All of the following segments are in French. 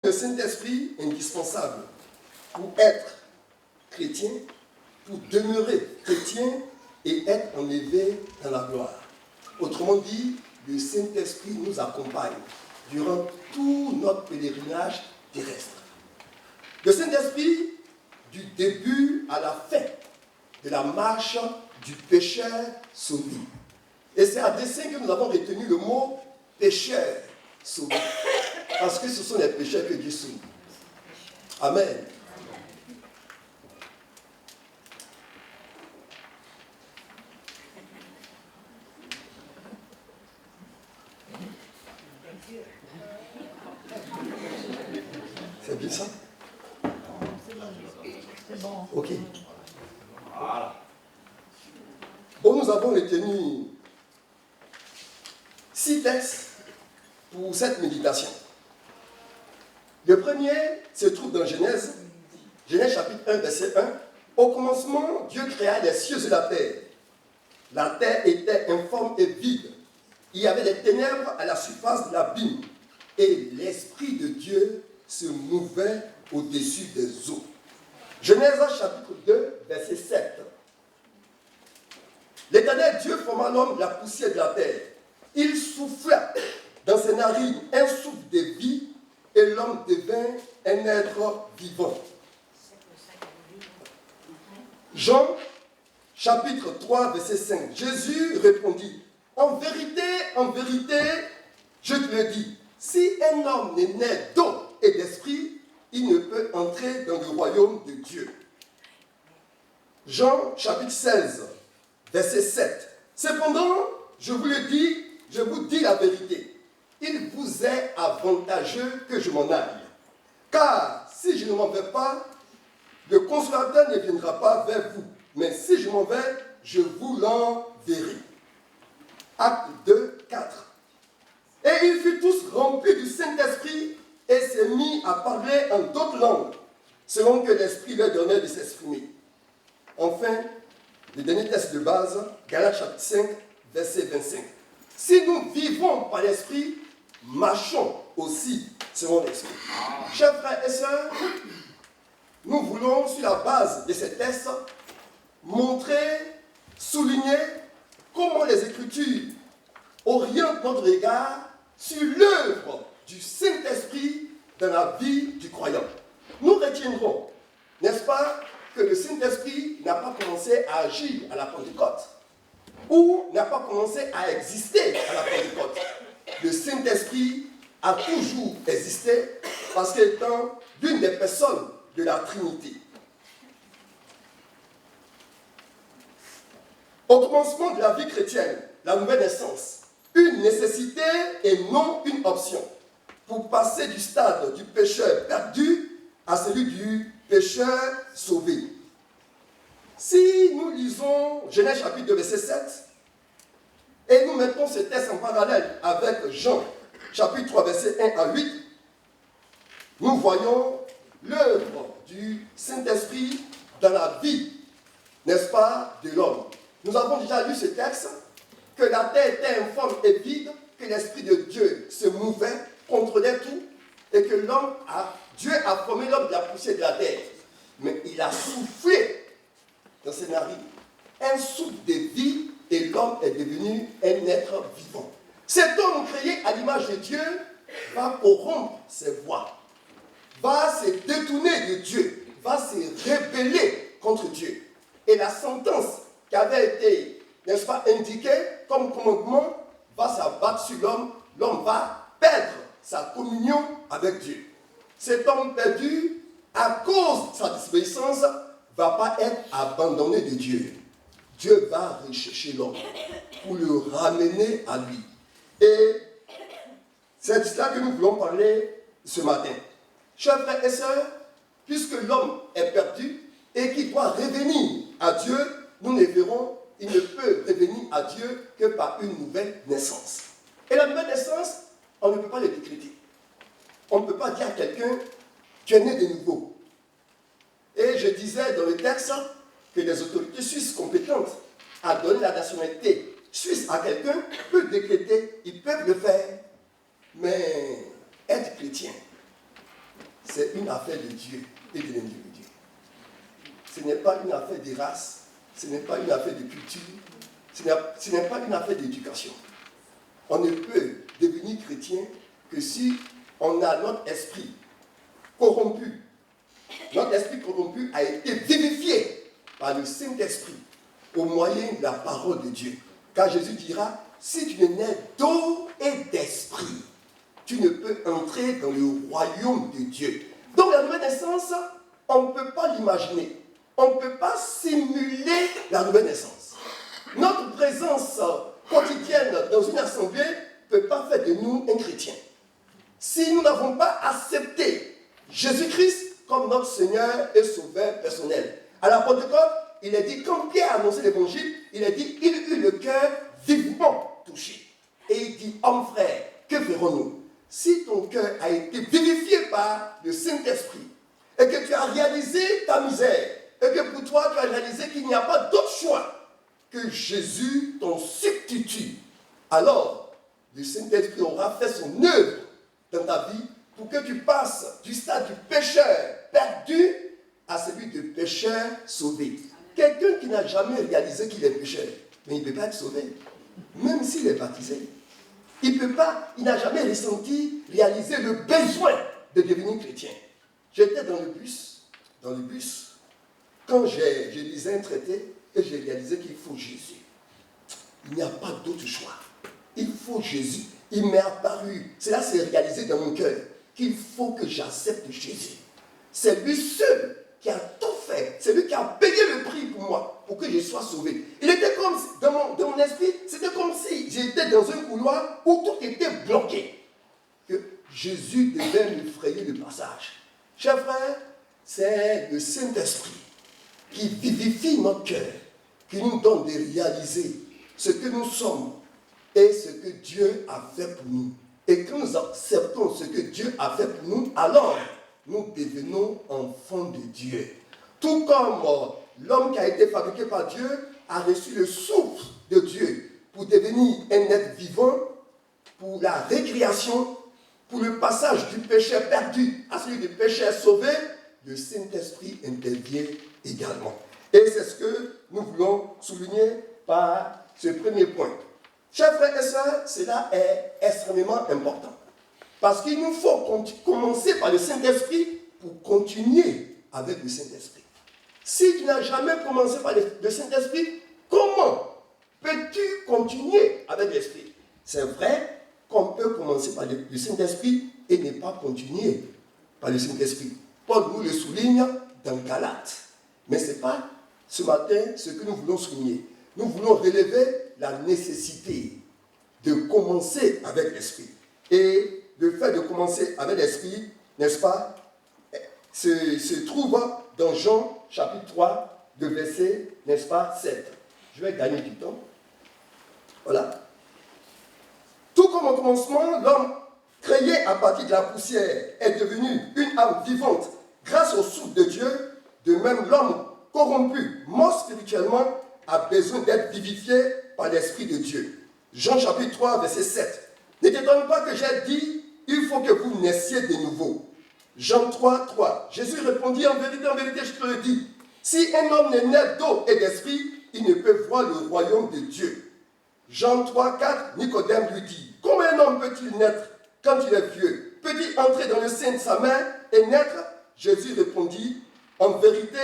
Le Saint-Esprit est indispensable pour être chrétien, pour demeurer chrétien et être enlevé dans la gloire. Autrement dit, le Saint-Esprit nous accompagne durant tout notre pèlerinage terrestre. Le Saint-Esprit, du début à la fin de la marche du pécheur sauvé. Et c'est à dessein que nous avons retenu le mot pécheur sauvé. Parce que ce sont les pécheurs que Dieu sauve. Amen. C'est bien ça? C'est bon. Ok. Voilà. Bon, nous avons retenu 6 textes pour cette méditation. Le premier se trouve dans Genèse chapitre 1, verset 1. Au commencement, Dieu créa les cieux et la terre. La terre était informe et vide. Il y avait des ténèbres à la surface de l'abîme. Et l'Esprit de Dieu se mouvait au-dessus des eaux. Genèse chapitre 2, verset 7. L'Éternel Dieu forma l'homme de la poussière de la terre. Il souffla dans ses narines un souffle de vie et l'homme devint un être vivant. Jean chapitre 3, verset 5. Jésus répondit, en vérité, je te le dis, si un homme n'est né d'eau et d'esprit, il ne peut entrer dans le royaume de Dieu. Jean chapitre 16, verset 7. Cependant, je vous dis la vérité. Il vous est avantageux que je m'en aille. Car si je ne m'en vais pas, le Consolateur ne viendra pas vers vous. Mais si je m'en vais, je vous l'enverrai. Acte 2, 4. Et ils furent tous remplis du Saint-Esprit et s'est mis à parler en d'autres langues, selon que l'Esprit leur donnait de s'exprimer. Enfin, le dernier texte de base, Galates chapitre 5, verset 25. Si nous vivons par l'Esprit, marchons aussi selon l'Esprit. Chers frères et sœurs, nous voulons, sur la base de ces textes, montrer, souligner comment les Écritures orientent notre regard sur l'œuvre du Saint-Esprit dans la vie du croyant. Nous retiendrons, n'est-ce pas, que le Saint-Esprit n'a pas commencé à agir à la Pentecôte ou n'a pas commencé à exister à la Pentecôte. Le Saint-Esprit a toujours existé parce qu'il est l'une des personnes de la Trinité. Au commencement de la vie chrétienne, la nouvelle naissance, une nécessité et non une option, pour passer du stade du pécheur perdu à celui du pécheur sauvé. Si nous lisons Genèse chapitre 2, verset 7, et nous mettons ce texte en parallèle avec Jean chapitre 3, verset 1 à 8, nous voyons l'œuvre du Saint-Esprit dans la vie, n'est-ce pas, de l'homme. Nous avons déjà lu ce texte, que la terre était informe et vide, que l'Esprit de Dieu se mouvait, contrôlait tout, et que Dieu a formé l'homme de la poussière de la terre. Mais il a soufflé dans ses narines un souffle de vie, et l'homme est devenu un être vivant. Cet homme créé à l'image de Dieu va corrompre ses voies, va se détourner de Dieu, va se rebeller contre Dieu. Et la sentence qui avait été, n'est-ce pas, indiquée comme commandement va s'abattre sur l'homme. L'homme va perdre sa communion avec Dieu. Cet homme perdu, à cause de sa désobéissance, ne va pas être abandonné de Dieu. Dieu va rechercher l'homme pour le ramener à lui. Et c'est de cela que nous voulons parler ce matin. Chers frères et sœurs, puisque l'homme est perdu et qu'il doit revenir à Dieu, nous ne verrons, il ne peut revenir à Dieu que par une nouvelle naissance. Et la nouvelle naissance, on ne peut pas le décréter. On ne peut pas dire à quelqu'un, tu es né de nouveau. Et je disais dans le texte que les autorités suisses compétentes à donner la nationalité suisse à quelqu'un peuvent décréter, ils peuvent le faire. Mais être chrétien, affaire de Dieu et de l'individu. Ce n'est pas une affaire de race, ce n'est pas une affaire de culture, ce n'est pas une affaire d'éducation. On ne peut devenir chrétien que si on a notre esprit corrompu. Notre esprit corrompu a été vivifié par le Saint-Esprit au moyen de la parole de Dieu. Car Jésus dira, si tu ne nais d'eau et d'esprit, tu ne peux entrer dans le royaume de Dieu. Donc la nouvelle naissance, on ne peut pas l'imaginer. On ne peut pas simuler la nouvelle naissance. Notre présence quotidienne dans une assemblée ne peut pas faire de nous un chrétien. Si nous n'avons pas accepté Jésus-Christ comme notre Seigneur et Sauveur personnel. À la Pentecôte, il est dit, quand Pierre a annoncé l'évangile, il a dit, il eut le cœur vivement touché. Et il dit, homme frère, que ferons-nous? Si ton cœur a été vivifié par le Saint-Esprit, et que tu as réalisé ta misère, et que pour toi tu as réalisé qu'il n'y a pas d'autre choix que Jésus, ton substitut, alors le Saint-Esprit aura fait son œuvre dans ta vie pour que tu passes du stade du pécheur perdu à celui de pécheur sauvé. Quelqu'un qui n'a jamais réalisé qu'il est pécheur, mais il ne peut pas être sauvé, même s'il est baptisé. Il n'a jamais réalisé le besoin de devenir chrétien. J'étais dans le bus, quand j'ai lisé un traité et j'ai réalisé qu'il faut Jésus. Il n'y a pas d'autre choix. Il faut Jésus. Il m'est apparu, cela s'est réalisé dans mon cœur, qu'il faut que j'accepte Jésus. C'est lui seul qui a tout fait. C'est lui qui a payé le prix pour moi, pour que je sois sauvé. Il était comme, dans mon esprit, c'était comme si j'étais dans un couloir où tout était bloqué. Que Jésus devait me frayer le passage. Chers frères, c'est le Saint-Esprit qui vivifie notre cœur, qui nous donne de réaliser ce que nous sommes et ce que Dieu a fait pour nous. Et quand nous acceptons ce que Dieu a fait pour nous, alors nous devenons enfants de Dieu. Tout comme l'homme qui a été fabriqué par Dieu a reçu le souffle de Dieu pour devenir un être vivant, pour la récréation, pour le passage du péché perdu à celui du péché sauvé, le Saint-Esprit intervient également. Et c'est ce que nous voulons souligner par ce premier point. Chers frères et sœurs, cela est extrêmement important. Parce qu'il nous faut commencer par le Saint-Esprit pour continuer avec le Saint-Esprit. Si tu n'as jamais commencé par le Saint-Esprit, comment peux-tu continuer avec l'Esprit? C'est vrai qu'on peut commencer par le Saint-Esprit et ne pas continuer par le Saint-Esprit. Paul nous le souligne dans Galates. Mais ce n'est pas ce matin ce que nous voulons souligner. Nous voulons relever la nécessité de commencer avec l'Esprit. Et le fait de commencer avec l'Esprit, n'est-ce pas, se trouve dans Jean chapitre 3, le verset, n'est-ce pas, 7. Je vais gagner du temps. Voilà. Tout comme au commencement, l'homme créé à partir de la poussière est devenu une âme vivante grâce au souffle de Dieu, de même l'homme corrompu, mort spirituellement, a besoin d'être vivifié par l'Esprit de Dieu. Jean chapitre 3, verset 7. Ne t'étonne pas que j'ai dit, il faut que vous naissiez de nouveau. Jean 3, 3. Jésus répondit, en vérité, je te le dis, si un homme n'est né d'eau et d'esprit, il ne peut voir le royaume de Dieu. Jean 3, 4. Nicodème lui dit, comment un homme peut-il naître quand il est vieux? Peut-il entrer dans le sein de sa mère et naître? Jésus répondit, en vérité,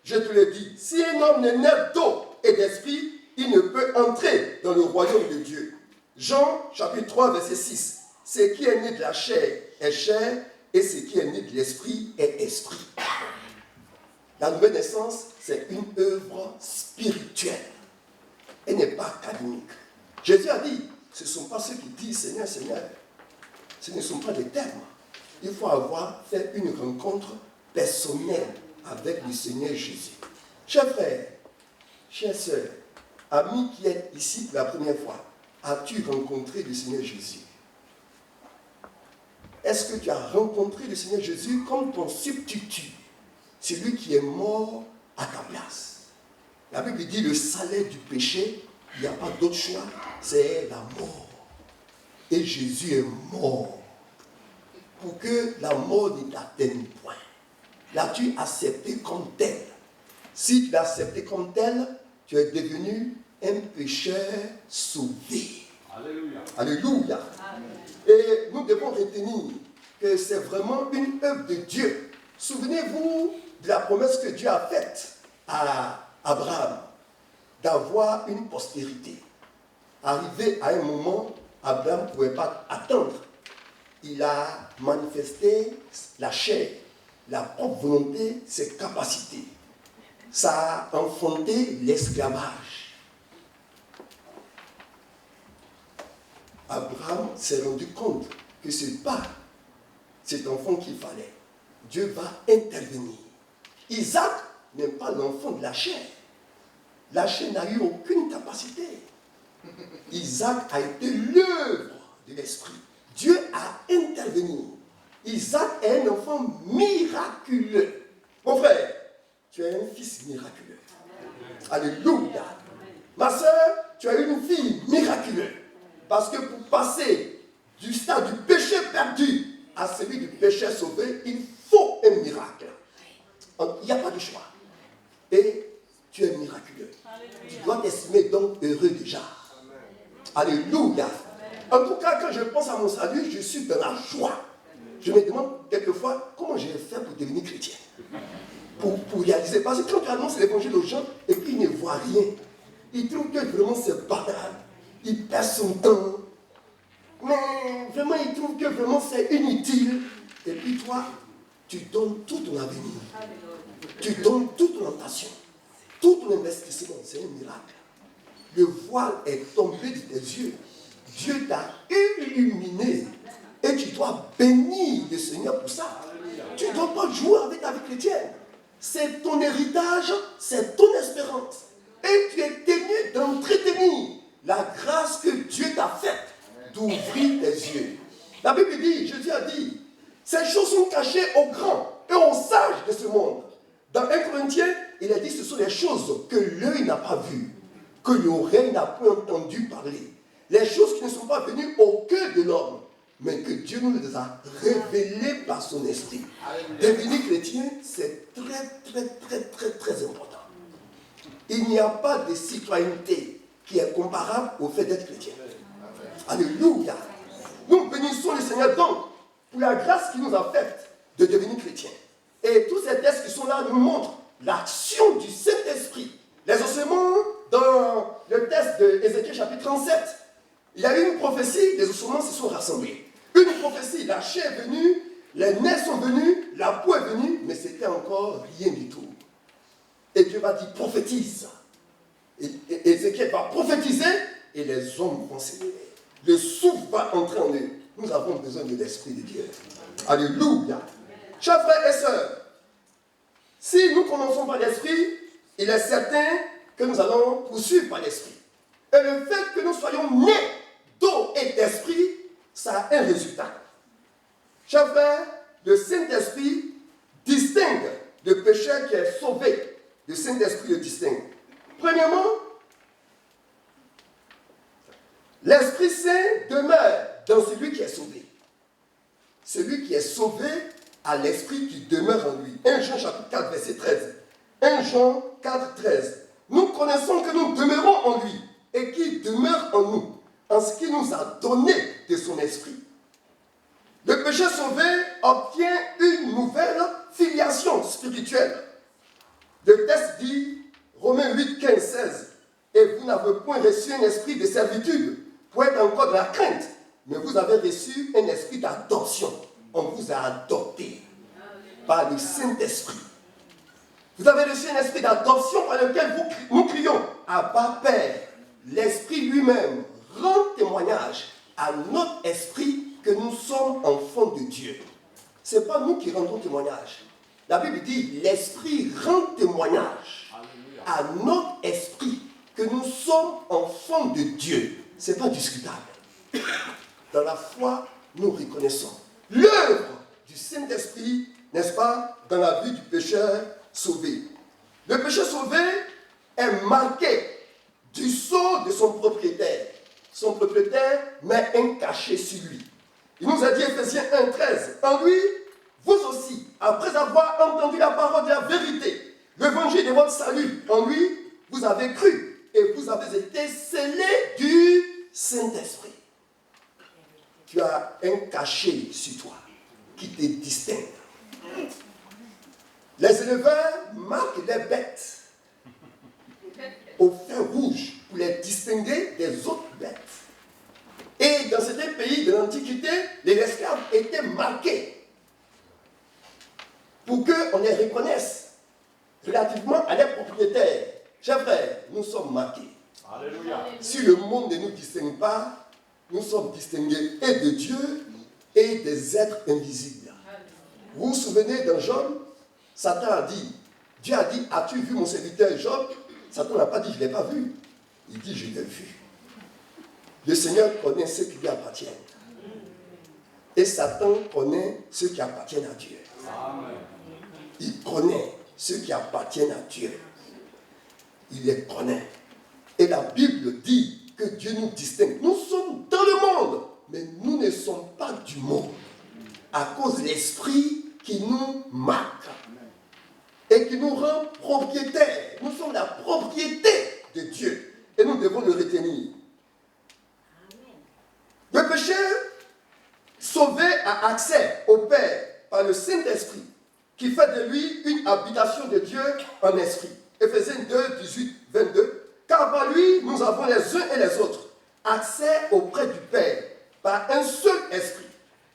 je te le dis, si un homme n'est né d'eau et d'esprit, il ne peut entrer dans le royaume de Dieu. Jean chapitre 3, verset 6. Ce qui est né de la chair est chair, et ce qui est né de l'esprit est esprit. La nouvelle naissance, c'est une œuvre spirituelle. Elle n'est pas académique. Jésus a dit, ce ne sont pas ceux qui disent Seigneur, Seigneur. Ce ne sont pas des termes. Il faut avoir fait une rencontre personnelle avec le Seigneur Jésus. Chers frères, chères sœurs, amis qui êtes ici pour la première fois, as-tu rencontré le Seigneur Jésus? Est-ce que tu as rencontré le Seigneur Jésus comme ton substitut, celui qui est mort à ta place? La Bible dit le salaire du péché, il n'y a pas d'autre choix, c'est la mort. Et Jésus est mort pour que la mort ne t'atteigne point. L'as-tu accepté comme tel? Si tu l'as accepté comme tel, tu es devenu un pécheur sauvé. Alléluia. Alléluia. Et nous devons retenir que c'est vraiment une œuvre de Dieu. Souvenez-vous de la promesse que Dieu a faite à Abraham d'avoir une postérité. Arrivé à un moment, Abraham ne pouvait pas attendre. Il a manifesté la chair, la propre volonté, ses capacités. Ça a enfanté l'esclavage. Abraham s'est rendu compte que ce n'est pas cet enfant qu'il fallait. Dieu va intervenir. Isaac n'est pas l'enfant de la chair. La chair n'a eu aucune capacité. Isaac a été l'œuvre de l'esprit. Dieu a intervenu. Isaac est un enfant miraculeux. Mon frère, tu es un fils miraculeux. Alléluia. Ma soeur, tu as une fille miraculeuse. Parce que pour passer du stade du péché perdu à celui du péché sauvé, il faut un miracle. Il n'y a pas de choix. Et tu es miraculeux. Alléluia. Tu dois t'estimer donc heureux déjà. Alléluia. En tout cas, quand je pense à mon salut, je suis dans la joie. Je me demande quelquefois comment je vais faire pour devenir chrétien. Pour réaliser. Parce que quand tu annonces l'évangile aux gens et puis ils ne voient rien, ils trouvent que vraiment c'est banal. Ils perdent son temps. Mais vraiment, ils trouvent que vraiment c'est inutile. Et puis toi, tu donnes tout ton avenir. Tu donnes toute ton attention. Tout ton investissement. C'est un miracle. Le voile est tombé de tes yeux. Dieu t'a illuminé. Et tu dois bénir le Seigneur pour ça. Tu ne dois pas jouer avec ta vie chrétienne. C'est ton héritage, c'est ton espérance. Et tu es tenu d'entretenir la grâce que Dieu t'a faite d'ouvrir tes yeux. La Bible dit, Jésus a dit, ces choses sont cachées aux grands et aux sages de ce monde. Dans 1 Corinthiens, il a dit, ce sont les choses que l'œil n'a pas vues, que l'oreille n'a pas entendu parler. Les choses qui ne sont pas venues au cœur de l'homme, mais que Dieu nous les a révélées par son esprit. Devenir chrétien, c'est très important. Il n'y a pas de citoyenneté qui est comparable au fait d'être chrétien. Alléluia. Nous bénissons le Seigneur donc pour la grâce qu'il nous a faite de devenir chrétien. Et tous ces textes qui sont là nous montrent l'action du Saint-Esprit. Les ossements, dans le texte de Ézéchiel chapitre 37, il y a eu une prophétie, les ossements se sont rassemblés. Une prophétie, la chair est venue, les nerfs sont venus, la peau est venue, mais c'était encore rien du tout. Et Dieu va dire, prophétise. Et Ézéchiel va prophétiser et les hommes vont s'élever. Le souffle va entrer en eux. Nous avons besoin de l'Esprit de Dieu. Alléluia. Chers frères et sœurs, si nous commençons par l'Esprit, il est certain que nous allons poursuivre par l'Esprit. Et le fait que nous soyons nés d'eau et d'Esprit, ça a un résultat. Chers frères, le Saint-Esprit distingue le pécheur qui est sauvé. Le Saint-Esprit le distingue. Premièrement, l'Esprit Saint demeure dans celui qui est sauvé. Celui qui est sauvé a l'Esprit qui demeure en lui. 1 Jean chapitre 4, verset 13. 1 Jean 4, 13. Nous connaissons que nous demeurons en lui et qu'il demeure en nous, en ce qu'il nous a donné de son esprit. Le péché sauvé obtient une nouvelle filiation spirituelle. Le texte dit, Romains 8, 15, 16, et vous n'avez point reçu un esprit de servitude pour être encore de la crainte, mais vous avez reçu un esprit d'adoption. On vous a adopté par le Saint-Esprit. Vous avez reçu un esprit d'adoption par lequel nous crions Abba Père. L'Esprit lui-même rend témoignage à notre esprit que nous sommes enfants de Dieu. Ce n'est pas nous qui rendons témoignage. La Bible dit l'Esprit rend témoignage à notre esprit que nous sommes enfants de Dieu. Ce n'est pas discutable. Dans la foi, nous reconnaissons l'œuvre du Saint-Esprit, n'est-ce pas, dans la vie du pécheur sauvé. Le pécheur sauvé est marqué du sceau de son propriétaire. Son propriétaire met un cachet sur lui. Il nous a dit, Ephésiens 1,13, en lui, vous aussi, après avoir entendu la parole de la vérité, l'évangile de votre salut, en lui, vous avez cru et vous avez été scellés du Saint-Esprit. Tu as un cachet sur toi qui te distingue. Les éleveurs marquent les bêtes au fer rouge pour les distinguer des autres bêtes. Et dans certains pays de l'Antiquité, les esclaves étaient marqués pour qu'on les reconnaisse relativement à leurs propriétaires. Chers frères, nous sommes marqués. Alléluia. Si le monde ne nous distingue pas, nous sommes distingués et de Dieu et des êtres invisibles. Vous vous souvenez d'un Job? Satan a dit, Dieu a dit, as-tu vu mon serviteur Job? Satan n'a pas dit, je ne l'ai pas vu. Il dit, je l'ai vu. Le Seigneur connaît ceux qui lui appartiennent. Et Satan connaît ceux qui appartiennent à Dieu. Amen. Il connaît ceux qui appartiennent à Dieu. Il les connaît. Et la Bible dit que Dieu nous distingue. Nous sommes dans le monde, mais nous ne sommes pas du monde. À cause de l'esprit qui nous marque et qui nous rend propriétaires. Nous sommes la propriété de Dieu. Et nous devons le retenir. Le pécheur sauvé a accès au Père par le Saint-Esprit qui fait de lui une habitation de Dieu en esprit. Ephésiens 2, 18, 22. Car par lui, nous avons les uns et les autres accès auprès du Père par un seul esprit.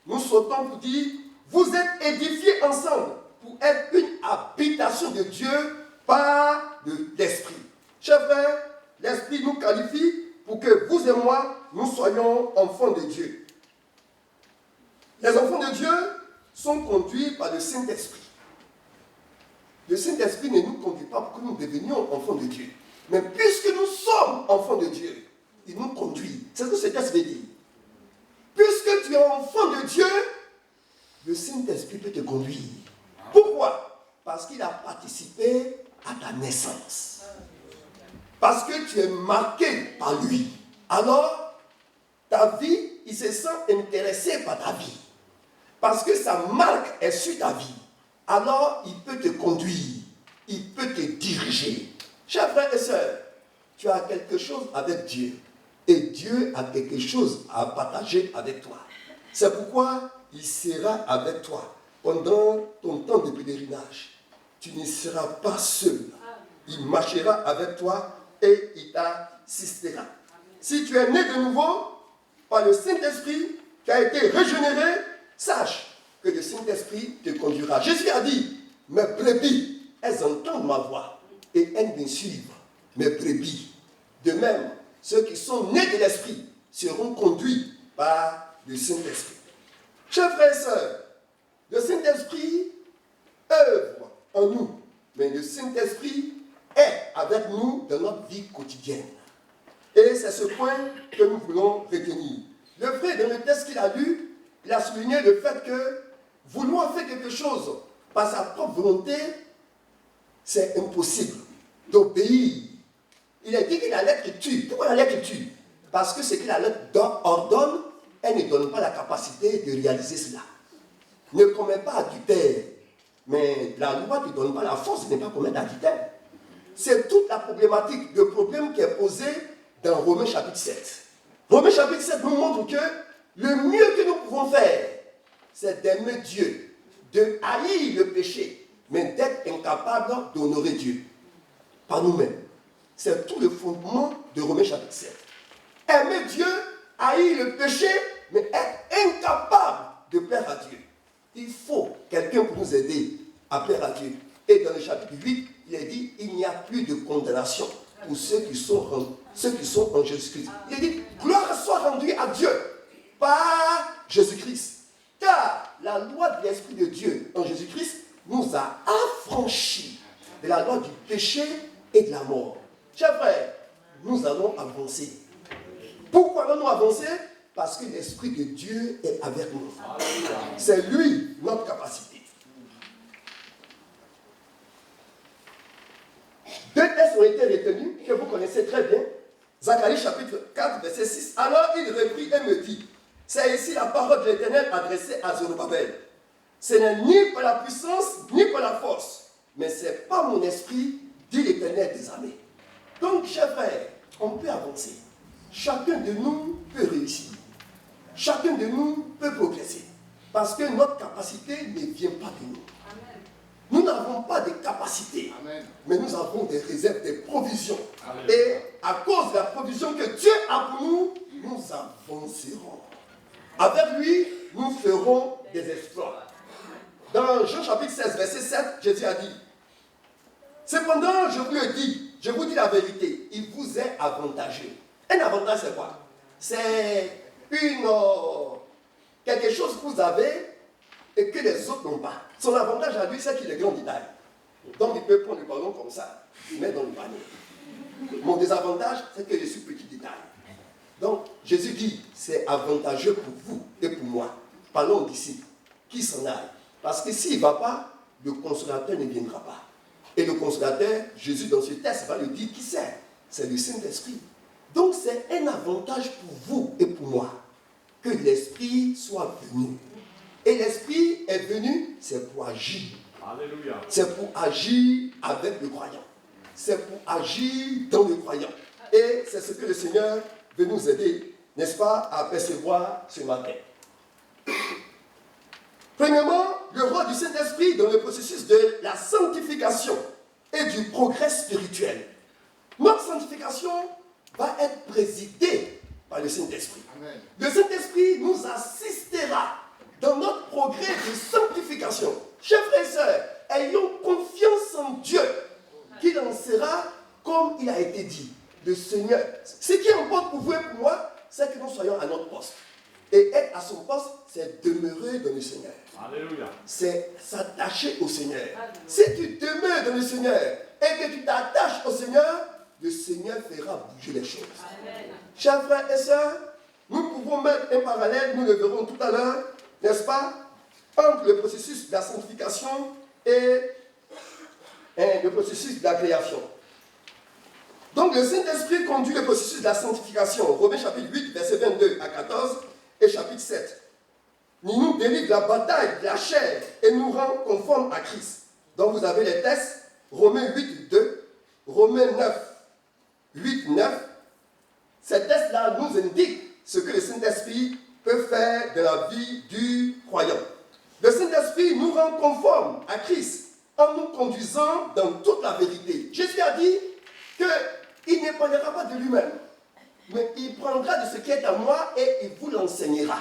Nous sautons pour dire, vous êtes édifiés ensemble pour être une habitation de Dieu par l'esprit. Chers frères, l'esprit nous qualifie pour que vous et moi, nous soyons enfants de Dieu. Les enfants de Dieu sont conduits par le Saint-Esprit. Le Saint-Esprit ne nous conduit pas pour que nous devenions enfants de Dieu. Mais puisque nous sommes enfants de Dieu, il nous conduit. C'est ce que ce texte veut dire. Puisque tu es enfant de Dieu, le Saint-Esprit peut te conduire. Pourquoi? Parce qu'il a participé à ta naissance. Parce que tu es marqué par lui. Alors, ta vie, il se sent intéressé par ta vie. Parce que sa marque est sur ta vie. Alors, il peut te conduire. Il peut te diriger. Chers frères et sœurs, tu as quelque chose avec Dieu. Et Dieu a quelque chose à partager avec toi. C'est pourquoi il sera avec toi pendant ton temps de pèlerinage. Tu ne seras pas seul. Il marchera avec toi et il t'assistera. Si tu es né de nouveau par le Saint-Esprit qui a été régénéré, sache que le Saint-Esprit te conduira. Jésus a dit, mes brebis, elles entendent ma voix et elles me suivent. Mes brebis. De même, ceux qui sont nés de l'Esprit seront conduits par le Saint-Esprit. Chers frères et sœurs, le Saint-Esprit œuvre en nous, mais le Saint-Esprit est avec nous dans notre vie quotidienne. Et c'est ce point que nous voulons retenir. Le frère, dans le texte qu'il a lu, il a souligné le fait que vouloir faire quelque chose par sa propre volonté, c'est impossible d'obéir. Il a dit que la lettre tue. Pourquoi la lettre tue? Parce que ce que la lettre ordonne, elle ne donne pas la capacité de réaliser cela. Ne commets pas adultère. Mais la loi ne te donne pas la force de ne pas commettre adultère. C'est toute la problématique, le problème qui est posé dans Romains chapitre 7. Romains chapitre 7 nous montre que le mieux que nous pouvons faire, c'est d'aimer Dieu, de haïr le péché, mais d'être incapable d'honorer Dieu par nous-mêmes. C'est tout le fondement de Romains chapitre 7. Aimer Dieu, haïr le péché, mais être incapable de plaire à Dieu. Il faut quelqu'un pour nous aider à plaire à Dieu. Et dans le chapitre 8, il est dit, il n'y a plus de condamnation pour ceux qui sont en Jésus-Christ. Il est dit, gloire soit rendue à Dieu par Jésus-Christ. Car la loi de l'Esprit de Dieu en Jésus-Christ nous a affranchis de la loi du péché et de la mort. Chers frères, nous allons avancer. Pourquoi allons-nous avancer? Parce que l'Esprit de Dieu est avec nous. C'est lui notre capacité. Deux textes ont été retenus que vous connaissez très bien. Zacharie chapitre 4, verset 6. Alors il reprit et me dit, C'est ici la parole de l'Éternel adressée à Zorobabel. Ce n'est ni par la puissance, ni par la force, mais c'est par mon esprit, dit l'Éternel des armées. Donc, chers frères, on peut avancer. Chacun de nous peut réussir. Chacun de nous peut progresser. Parce que notre capacité ne vient pas de nous. Amen. Nous n'avons pas de capacité, Amen, mais nous avons des réserves, des provisions. Amen. Et à cause de la provision que Dieu a pour nous, nous avancerons. Avec lui, nous ferons des exploits. Dans Jean chapitre 16, verset 7, Jésus a dit, cependant, je vous dis la vérité, il vous est avantageux. Un avantage, c'est quoi? C'est quelque chose que vous avez et que les autres n'ont pas. Son avantage à lui, c'est qu'il est grand de taille. Donc, il peut prendre le ballon comme ça, il met dans le panier. Mon désavantage, c'est que je suis petit de taille. Donc, Jésus dit, c'est avantageux pour vous et pour moi. Parlons d'ici, qui s'en aille. Parce que s'il ne va pas, le consolateur ne viendra pas. Et le consolateur, Jésus dans ce texte va le dire, qui c'est? C'est le Saint-Esprit. Donc c'est un avantage pour vous et pour moi que l'Esprit soit venu. Et l'Esprit est venu, c'est pour agir. Alléluia. C'est pour agir avec le croyant. C'est pour agir dans le croyant. Et c'est ce que le Seigneur veut nous aider, n'est-ce pas, à percevoir ce matin. Premièrement, le rôle du Saint-Esprit dans le processus de la sanctification et du progrès spirituel. Notre sanctification va être présidée par le Saint-Esprit. Amen. Le Saint-Esprit nous assistera dans notre progrès de sanctification. Chers frères et sœurs, ayons confiance en Dieu, qu'il en sera comme il a été dit. Le Seigneur, ce qui importe pour vous et pour moi, c'est que nous soyons à notre poste. Et être à son poste, c'est demeurer dans le Seigneur. Alléluia. C'est s'attacher au Seigneur. Alléluia. Si tu demeures dans le Seigneur et que tu t'attaches au Seigneur, le Seigneur fera bouger les choses. Amen. Chers frères et sœurs, nous pouvons mettre un parallèle, nous le verrons tout à l'heure, n'est-ce pas, entre le processus de la sanctification et le processus de la création. Donc le Saint-Esprit conduit le processus de la sanctification. Romains chapitre 8, verset 22 à 14 et chapitre 7. Il nous délivre de la bataille de la chair et nous rend conformes à Christ. Donc vous avez les textes, Romains 8, 2, Romains 9, 8, 9. Ces textes-là nous indiquent ce que le Saint-Esprit peut faire de la vie du croyant. Le Saint-Esprit nous rend conformes à Christ en nous conduisant dans toute la vérité. Jésus a dit qu'il ne prendra pas de lui-même, mais il prendra de ce qui est à moi et il vous l'enseignera.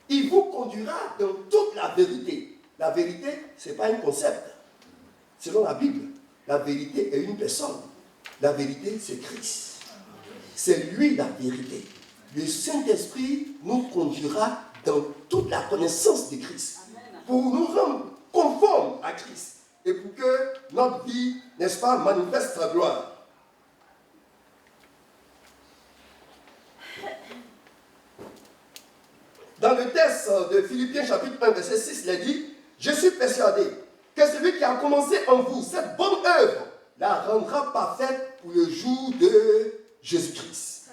Il vous conduira dans toute la vérité. La vérité, ce n'est pas un concept. Selon la Bible, la vérité est une personne. La vérité, c'est Christ. C'est lui la vérité. Le Saint-Esprit nous conduira dans toute la connaissance de Christ. Pour nous rendre conformes à Christ. Et pour que notre vie, n'est-ce pas, manifeste sa gloire. Dans le texte de Philippiens chapitre 1, verset 6, il est dit, « Je suis persuadé que celui qui a commencé en vous cette bonne œuvre la rendra parfaite pour le jour de Jésus-Christ. »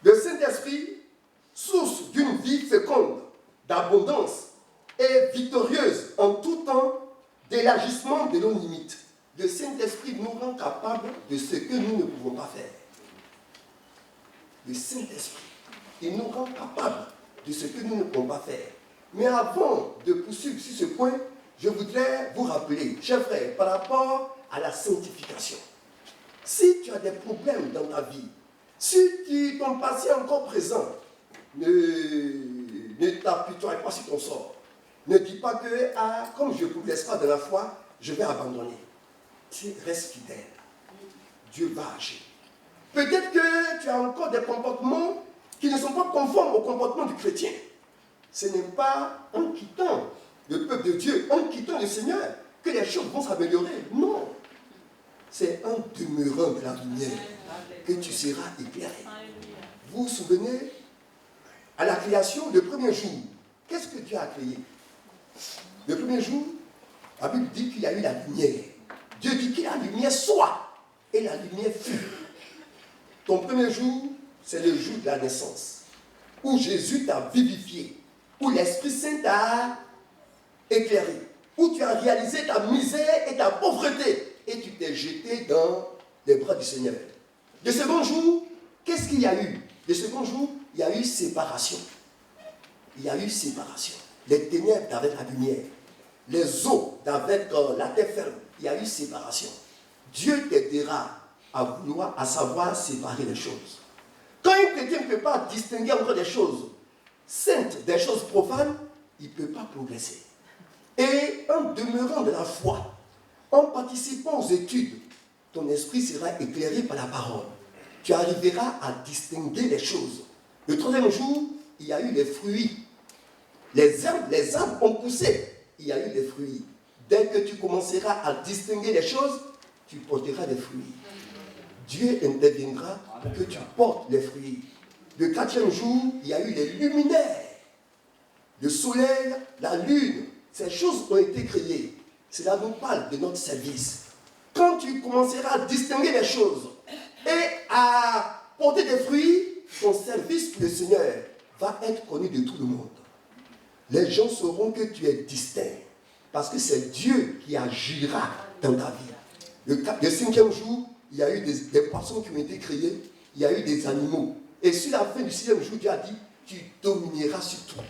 Le Saint-Esprit, source d'une vie féconde, d'abondance et victorieuse en tout temps, d'élargissement de nos limites. Le Saint-Esprit nous rend capables de ce que nous ne pouvons pas faire. Le Saint-Esprit, il nous rend capables de ce que nous ne pouvons pas faire. Mais avant de poursuivre sur ce point, je voudrais vous rappeler, chers frères, par rapport à la sanctification. Si tu as des problèmes dans ta vie, si ton passé encore présent ne t'apitoie pas sur ton sort, ne dis pas que, comme je ne progresse pas de la foi, je vais abandonner. Tu restes fidèle. Dieu va agir. Peut-être que tu as encore des comportements qui ne sont pas conformes au comportement du chrétien. Ce n'est pas en quittant le peuple de Dieu, en quittant le Seigneur, que les choses vont s'améliorer. Non. C'est en demeurant de la lumière que tu seras éclairé. Vous vous souvenez, à la création, le premier jour, qu'est-ce que Dieu a créé? Le premier jour, la Bible dit qu'il y a eu la lumière. Dieu dit qu'il y a la lumière soit, et la lumière fut. Ton premier jour, c'est le jour de la naissance, où Jésus t'a vivifié, où l'Esprit Saint t'a éclairé, où tu as réalisé ta misère et ta pauvreté, et tu t'es jeté dans les bras du Seigneur. Le second jour, qu'est-ce qu'il y a eu? Le second jour, il y a eu séparation. Il y a eu séparation. Les ténèbres avec la lumière, les eaux avec la terre ferme, il y a eu séparation. Dieu t'aidera à savoir séparer les choses. Quand un chrétien ne peut pas distinguer entre des choses saintes des choses profanes, il ne peut pas progresser. Et en demeurant de la foi, en participant aux études, ton esprit sera éclairé par la parole. Tu arriveras à distinguer les choses. Le troisième jour, il y a eu les fruits. Les arbres ont poussé. Il y a eu des fruits. Dès que tu commenceras à distinguer les choses, tu porteras des fruits. Dieu interviendra pour que tu portes les fruits. Le quatrième jour, il y a eu les luminaires. Le soleil, la lune, ces choses ont été créées. Cela nous parle de notre service. Quand tu commenceras à distinguer les choses et à porter des fruits, ton service pour le Seigneur va être connu de tout le monde. Les gens sauront que tu es distinct parce que c'est Dieu qui agira dans ta vie. Le cinquième jour, il y a eu des poissons qui ont été créés, il y a eu des animaux. Et sur la fin du sixième jour, Dieu a dit, tu domineras sur tout.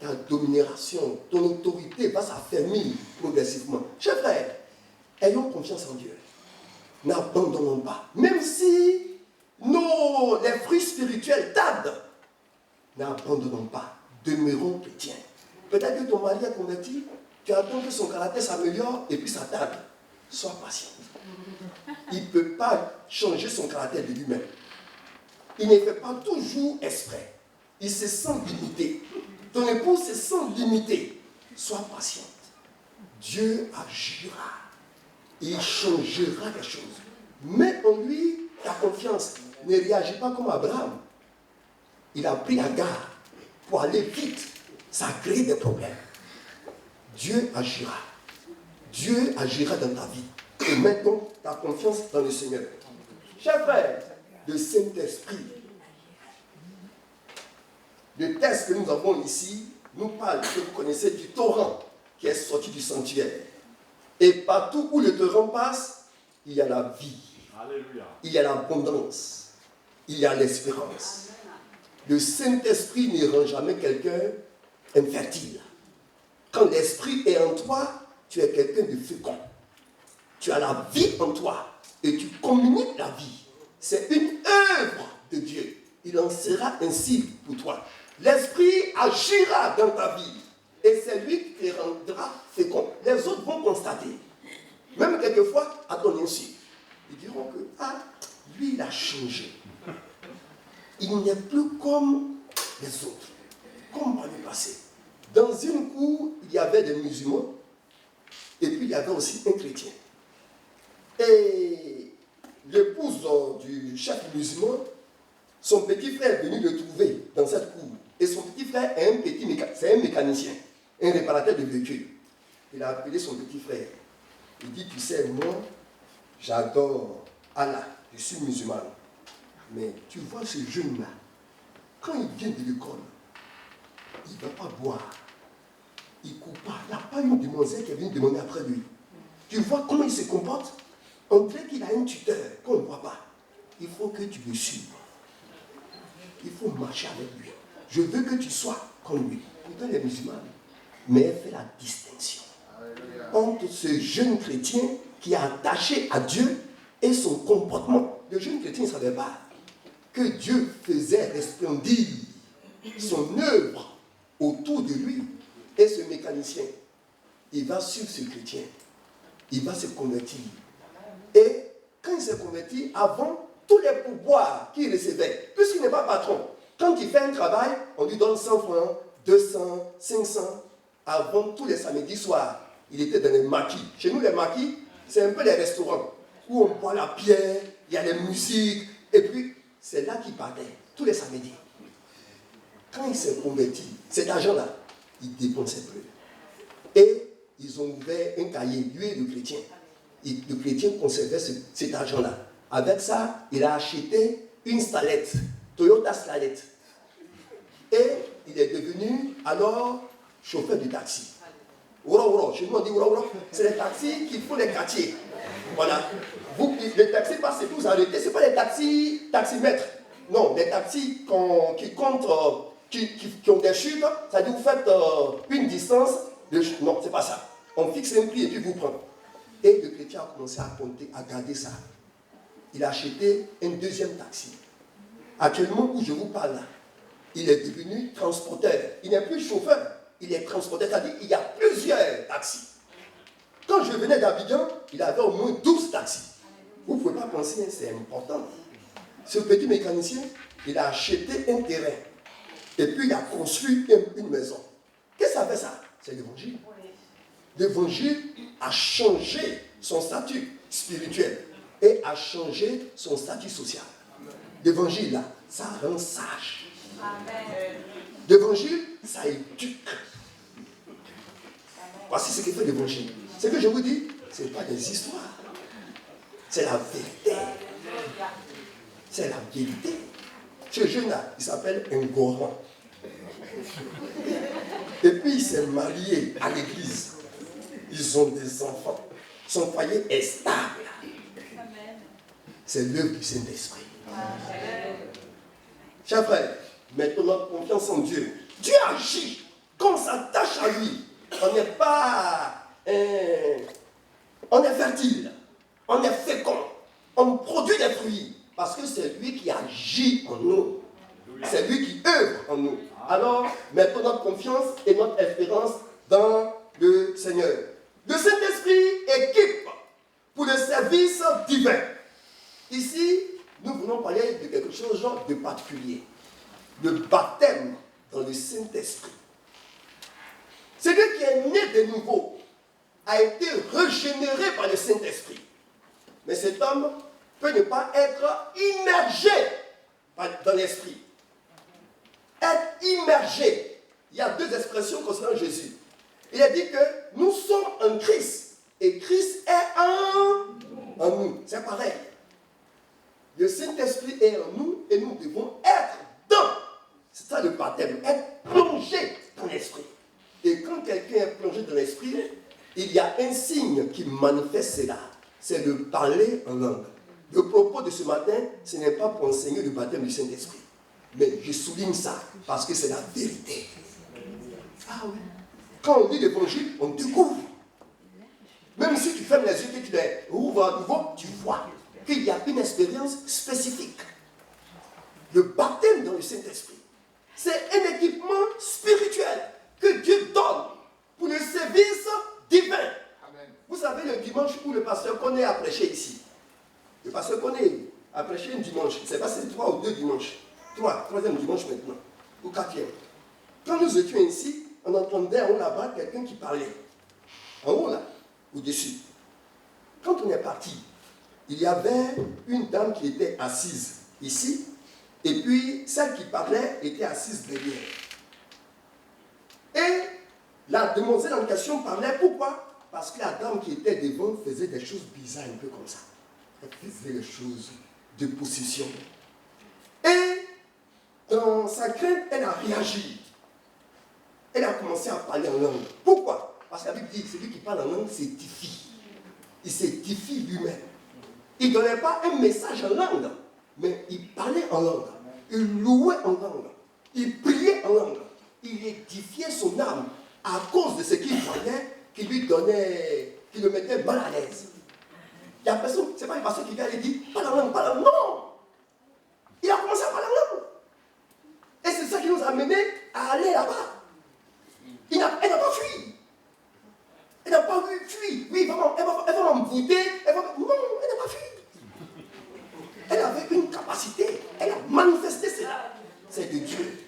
Ta domination, ton autorité va s'affermir progressivement. Chers frères, ayons confiance en Dieu. N'abandonnons pas. Même si les fruits spirituels tardent, n'abandonnons pas. Demeurons chrétiens. Peut-être que ton mari a converti, tu attends que son caractère s'améliore et puis ça tarde. Sois patient. Il ne peut pas changer son caractère de lui-même. Il ne fait pas toujours exprès. Il se sent limité. Ton épouse se sent limité. Sois patiente. Dieu agira. Il changera les choses. Mets en lui ta confiance. Ne réagis pas comme Abraham. Il a pris la garde pour aller vite. Ça a créé des problèmes. Dieu agira. Dieu agira dans ta vie. Et mets donc ta confiance dans le Seigneur. Chers frères, le Saint-Esprit, le texte que nous avons ici nous parle, que vous connaissez, du torrent qui est sorti du sanctuaire. Et partout où le torrent passe, il y a la vie. Alléluia. Il y a l'abondance. Il y a l'espérance. Le Saint-Esprit ne rend jamais quelqu'un infertile. Quand l'Esprit est en toi, tu es quelqu'un de fécond. Tu as la vie en toi et tu communiques la vie. C'est une œuvre de Dieu. Il en sera ainsi pour toi. L'Esprit agira dans ta vie et c'est lui qui te rendra fécond. Les autres vont constater, même quelquefois à ton insu. Ils diront que, lui il a changé. Il n'est plus comme les autres, comme par le passé. Dans une cour, il y avait des musulmans et puis il y avait aussi un chrétien. Et l'épouse du chef musulman, son petit frère est venu le trouver dans cette cour. Et son petit frère est c'est un mécanicien, un réparateur de véhicules. Il a appelé son petit frère. Il dit, tu sais, moi, j'adore Allah, je suis musulman. Mais tu vois ce jeune-là, quand il vient de l'école, il ne va pas boire. Il ne court pas. Il n'y a pas une demoiselle qui est venue demander après lui. Tu vois comment il se comporte? On dirait qu'il a un tuteur qu'on ne voit pas. Il faut que tu le suives. Il faut marcher avec lui. Je veux que tu sois comme lui. Pourtant, il est musulman. Mais elle fait la distinction entre ce jeune chrétien qui est attaché à Dieu et son comportement. Le jeune chrétien ne savait pas que Dieu faisait resplendir son œuvre autour de lui. Et ce mécanicien, il va suivre ce chrétien. Il va se convertir. Et quand il s'est converti, avant, tous les pourboires qu'il recevait, puisqu'il n'est pas patron, quand il fait un travail, on lui donne 100 francs, 200, 500. Avant, tous les samedis soirs, il était dans les maquis. Chez nous, les maquis, c'est un peu les restaurants où on boit la bière, il y a les musiques, et puis c'est là qu'il partait, tous les samedis. Quand il s'est converti, cet argent-là, il dépensait plus. Et ils ont ouvert un cahier, lui et le chrétien. Et le chrétien conservait cet argent-là. Avec ça, il a acheté une stallette Toyota Scarlett. Et il est devenu alors chauffeur de taxi. Chez nous on dit c'est les taxis qui font les quartiers. Voilà. Les taxis passent et vous arrêtez, ce n'est pas les taxis taximètres. Non, les taxis qui comptent, qui ont des chutes, ça dit vous faites une distance de chute. Non, ce n'est pas ça. On fixe un prix et puis vous prenez. Et le chrétien a commencé à compter, à garder ça. Il a acheté un deuxième taxi. Actuellement où je vous parle là, il est devenu transporteur. Il n'est plus chauffeur, il est transporteur. C'est-à-dire qu'il y a plusieurs taxis. Quand je venais d'Abidjan, il avait au moins 12 taxis. Vous ne pouvez pas penser, c'est important. Ce petit mécanicien, il a acheté un terrain. Et puis il a construit une maison. Qu'est-ce que ça fait ça? C'est l'évangile. L'évangile a changé son statut spirituel et a changé son statut social. L'évangile, là, ça rend sage. L'évangile, ça éduque. Voici ce qui fait l'évangile. Ce que je vous dis, ce n'est pas des histoires. C'est la vérité. C'est la vérité. Ce jeune-là, il s'appelle Ngoran. Et puis il s'est marié à l'église. Ils ont des enfants. Son foyer est stable. C'est l'œuvre du Saint-Esprit. Chers frères, mettons notre confiance en Dieu. Dieu agit. Quand on s'attache à lui, on n'est pas... on est fertile. On est fécond. On produit des fruits. Parce que c'est lui qui agit en nous. C'est lui qui œuvre en nous. Alors, mettons notre confiance et notre espérance dans le Seigneur. Le Saint-Esprit équipe pour le service divin. Ici, nous voulons parler de quelque chose de particulier. Le baptême dans le Saint-Esprit. Celui qui est né de nouveau a été régénéré par le Saint-Esprit. Mais cet homme peut ne pas être immergé dans l'Esprit. Être immergé. Il y a deux expressions concernant Jésus. Il a dit que nous sommes en Christ. Et Christ est en nous. C'est pareil. Le Saint-Esprit est en nous et nous devons être dans. C'est ça le baptême. Être plongé dans l'Esprit. Et quand quelqu'un est plongé dans l'Esprit, il y a un signe qui manifeste cela. C'est le parler en langue. Le propos de ce matin, ce n'est pas pour enseigner le baptême du Saint-Esprit. Mais je souligne ça parce que c'est la vérité. Ah oui. Quand on lit l'évangile, on découvre. Même si tu fermes les yeux et tu les ouvres à nouveau, tu vois qu'il y a une expérience spécifique. Le baptême dans le Saint-Esprit, c'est un équipement spirituel que Dieu donne pour le service divin. Amen. Vous savez, le dimanche où le pasteur Koné a prêché ici. Le pasteur Koné a prêché un dimanche. C'est passé 3 ou 2 dimanches. Troisième dimanche maintenant. Ou 4e. Quand nous étions ici, on entendait en haut là-bas quelqu'un qui parlait. En haut là, au-dessus. Quand on est parti, il y avait une dame qui était assise ici, et puis celle qui parlait était assise derrière. Et la demoiselle en question parlait. Pourquoi? Parce que la dame qui était devant faisait des choses bizarres, un peu comme ça. Elle faisait des choses de possession. Et dans sa crainte, elle a réagi. Elle a commencé à parler en langue. Pourquoi? Parce que la Bible dit, celui qui parle en langue s'édifie. Il s'édifie lui-même. Il ne donnait pas un message en langue, mais il parlait en langue. Il louait en langue. Il priait en langue. Il édifiait son âme à cause de ce qu'il parlait, qui lui donnait, qui le mettait mal à l'aise. Il y a personne, ce n'est pas une personne qui vient et dit, parle en langue, non! Il a commencé à parler en langue. Et c'est ça qui nous a amenés à aller là-bas. Elle n'a pas fui. Elle n'a pas fui. Oui, elle va m'envoûter. Non, elle n'a pas fui. Elle avait une capacité. Elle a manifesté cela. C'est de Dieu.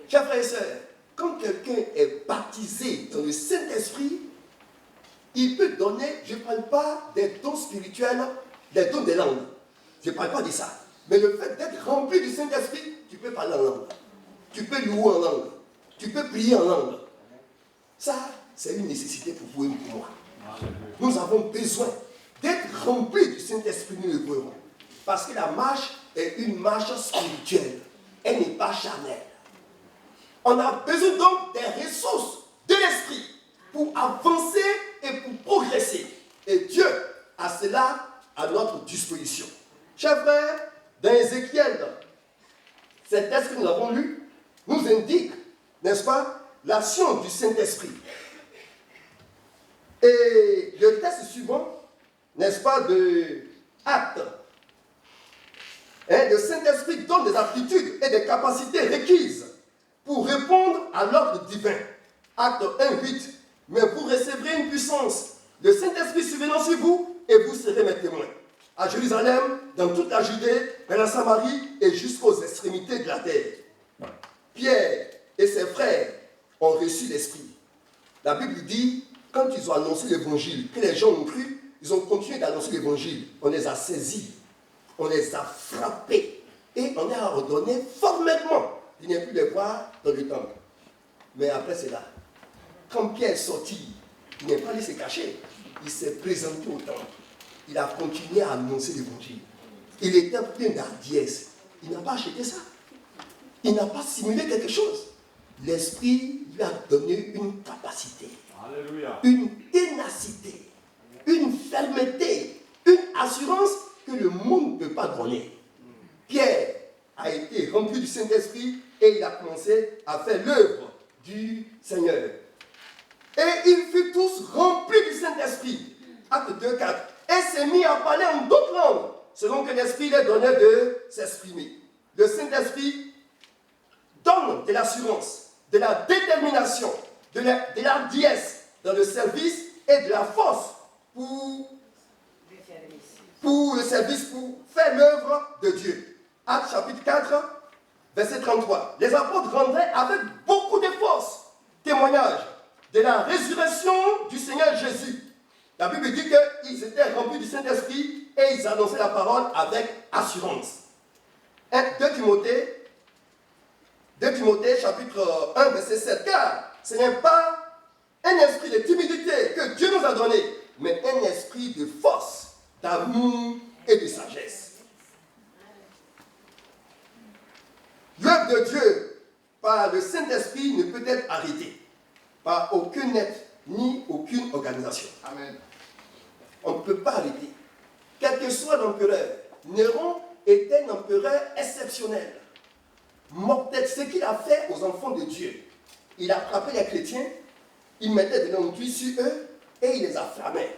Chers frères et sœurs, quand quelqu'un est baptisé dans le Saint-Esprit, il peut donner, je ne parle pas des dons spirituels, des dons des langues. Je ne parle pas de ça. Mais le fait d'être rempli du Saint-Esprit, tu peux parler en langue. Tu peux louer en langue. Tu peux prier en langue. Ça, c'est une nécessité pour vous et pour moi. Nous avons besoin d'être remplis du Saint-Esprit, nous le voyons. Parce que la marche est une marche spirituelle. Elle n'est pas charnelle. On a besoin donc des ressources de l'esprit pour avancer et pour progresser. Et Dieu a cela à notre disposition. Chers frères, dans Ézéchiel, cet texte que nous avons lu nous indique, n'est-ce pas, l'action du Saint-Esprit. Et le texte suivant, n'est-ce pas, de Actes. Le Saint-Esprit donne des aptitudes et des capacités requises pour répondre à l'ordre divin. Acte 1, 8. Mais vous recevrez une puissance, le Saint-Esprit survenant sur vous, et vous serez mes témoins. À Jérusalem, dans toute la Judée, dans la Samarie et jusqu'aux extrémités de la terre. Pierre et ses frères ont reçu l'Esprit. La Bible dit, quand ils ont annoncé l'Évangile, que les gens ont cru, ils ont continué d'annoncer l'Évangile. On les a saisis, on les a frappés et on a ordonné formellement de ne plus les voir dans le temple. Mais après cela, quand Pierre est sorti, il n'est pas allé se cacher. Il s'est présenté au temple. Il a continué à annoncer l'Évangile. Il était plein d'hardiesse. Il n'a pas acheté ça. Il n'a pas simulé quelque chose. L'Esprit lui a donné une capacité, Alléluia, une ténacité, une fermeté, une assurance que le monde ne peut pas donner. Pierre a été rempli du Saint-Esprit et il a commencé à faire l'œuvre du Seigneur. Et ils furent tous remplis du Saint-Esprit. Acte 2, 4. Et s'est mis à parler en d'autres langues, selon que l'Esprit leur donnait de s'exprimer. Le Saint-Esprit donne de l'assurance, de la détermination, de l'ardiesse dans le service et de la force pour le service, pour faire l'œuvre de Dieu. Acte chapitre 4, verset 33. Les apôtres rendaient avec beaucoup de force témoignage de la résurrection du Seigneur Jésus. La Bible dit qu'ils étaient remplis du Saint-Esprit et ils annonçaient la parole avec assurance. 2 Timothée chapitre 1 verset 7. Car ce n'est pas un esprit de timidité que Dieu nous a donné, mais un esprit de force, d'amour et de sagesse. L'œuvre de Dieu par le Saint-Esprit ne peut être arrêtée par aucun être ni aucune organisation. Amen. On ne peut pas arrêter. Quel que soit l'empereur, Néron était un empereur exceptionnel, mortel. Ce qu'il a fait aux enfants de Dieu, il a frappé les chrétiens, il mettait de l'enduit sur eux et il les affamait.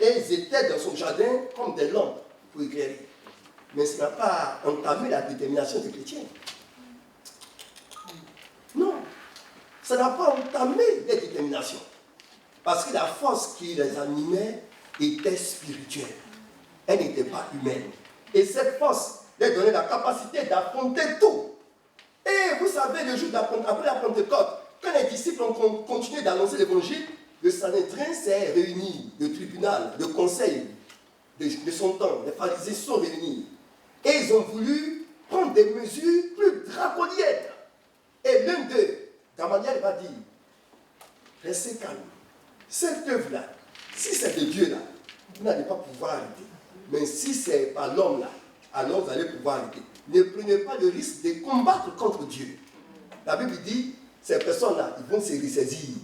Et ils étaient dans son jardin comme des lampes pour éclairer. Mais ça n'a pas entamé la détermination des chrétiens. Non, ça n'a pas entamé les déterminations. Parce que la force qui les animait était spirituelle. Elle n'était pas humaine. Et cette force leur donnait la capacité d'affronter tout. Et vous savez, le jour après la Pentecôte, quand les disciples ont continué d'annoncer l'évangile, le Sanhédrin s'est réuni, le tribunal, le conseil de son temps, les pharisiens sont réunis. Et ils ont voulu prendre des mesures plus draconiennes. Et l'un d'eux, Gamaliel, va dire, restez calme. Cette œuvre-là, si c'est de Dieu là, vous n'allez pas pouvoir arrêter. Mais si c'est par l'homme là, alors vous allez pouvoir arrêter. Ne prenez pas le risque de combattre contre Dieu. La Bible dit, ces personnes-là, ils vont se ressaisir.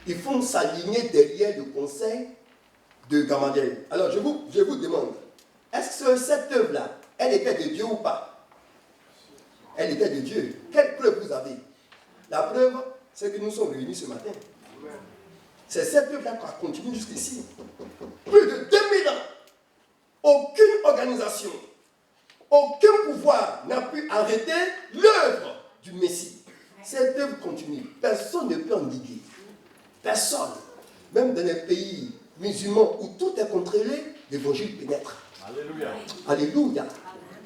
Ils vont s'aligner derrière le conseil de Gamaliel. Alors je vous demande, est-ce que cette œuvre-là, elle était de Dieu ou pas? Elle était de Dieu. Quelle preuve vous avez? La preuve, c'est que nous sommes réunis ce matin. C'est cette œuvre-là qui a continué jusqu'ici. Plus de 2000 ans. Aucune organisation, aucun pouvoir n'a pu arrêter l'œuvre du Messie. Cette œuvre continue. Personne ne peut en niguer. Personne. Même dans les pays musulmans où tout est contrôlé, l'évangile pénètre. Alléluia. Alléluia.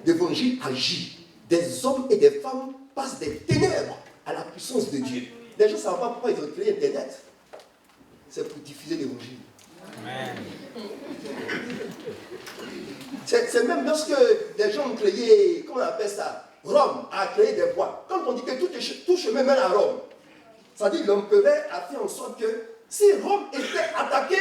L'évangile agit. Des hommes et des femmes passent des ténèbres à la puissance de Dieu. Les gens ne savent pas pourquoi ils ont créé Internet. C'est pour diffuser l'évangile. Amen. C'est même lorsque les gens ont créé, comment on appelle ça, Rome a créé des voies. Quand on dit que tout chemin mène à Rome, ça dit que l'empereur a fait en sorte que si Rome était attaquée,